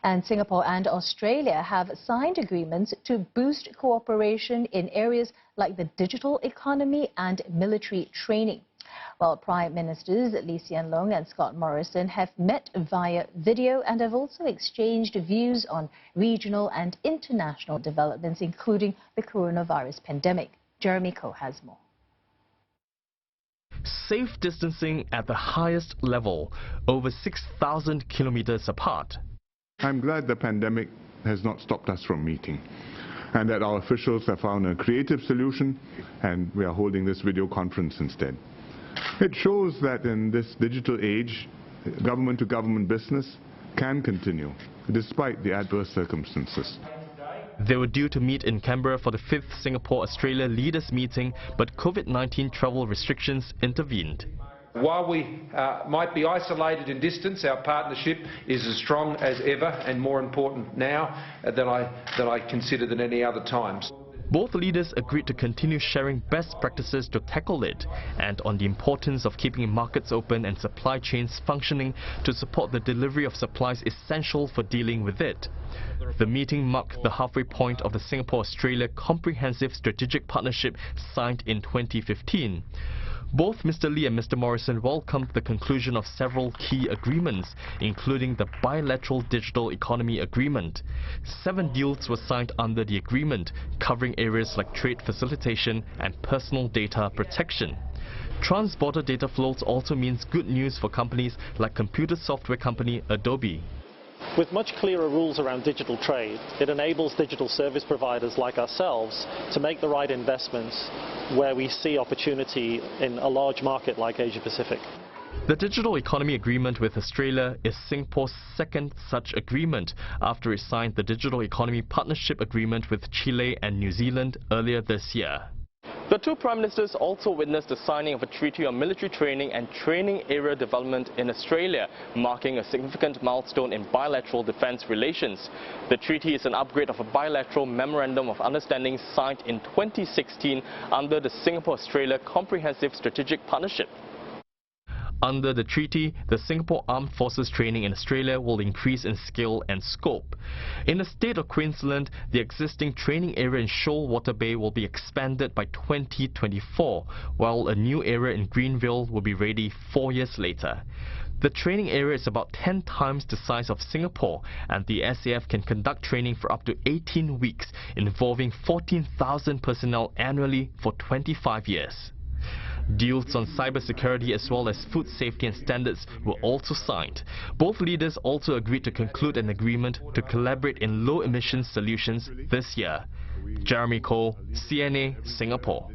And Singapore and Australia have signed agreements to boost cooperation in areas like the digital economy and military training. Well, Prime Ministers Lee Hsien Loong and Scott Morrison have met via video and have also exchanged views on regional and international developments, including the coronavirus pandemic. Jeremy Koh has more. Safe distancing at the highest level, over 6,000 kilometers apart. I'm glad the pandemic has not stopped us from meeting, and that our officials have found a creative solution, and we are holding this video conference instead. It shows that in this digital age, government-to-government business can continue, despite the adverse circumstances. They were due to meet in Canberra for the 5th Singapore-Australia leaders meeting, but COVID-19 travel restrictions intervened. While we might be isolated in distance, our partnership is as strong as ever and more important now than I consider than any other times. Both leaders agreed to continue sharing best practices to tackle it and on the importance of keeping markets open and supply chains functioning to support the delivery of supplies essential for dealing with it. The meeting marked the halfway point of the Singapore-Australia Comprehensive Strategic Partnership signed in 2015. Both Mr. Lee and Mr. Morrison welcomed the conclusion of several key agreements, including the Bilateral Digital Economy Agreement. 7 deals were signed under the agreement, covering areas like trade facilitation and personal data protection. Trans-border data flows also means good news for companies like computer software company Adobe. With much clearer rules around digital trade, it enables digital service providers like ourselves to make the right investments where we see opportunity in a large market like Asia Pacific. The Digital Economy Agreement with Australia is Singapore's second such agreement after it signed the Digital Economy Partnership Agreement with Chile and New Zealand earlier this year. The two Prime Ministers also witnessed the signing of a treaty on military training and training area development in Australia, marking a significant milestone in bilateral defence relations. The treaty is an upgrade of a bilateral Memorandum of Understanding signed in 2016 under the Singapore-Australia Comprehensive Strategic Partnership. Under the treaty, the Singapore Armed Forces training in Australia will increase in scale and scope. In the state of Queensland, the existing training area in Shoalwater Bay will be expanded by 2024, while a new area in Greenville will be ready 4 years later. The training area is about 10 times the size of Singapore, and the SAF can conduct training for up to 18 weeks, involving 14,000 personnel annually for 25 years. Deals on cybersecurity as well as food safety and standards were also signed. Both leaders also agreed to conclude an agreement to collaborate in low-emission solutions this year. Jeremy Koh, CNA, Singapore.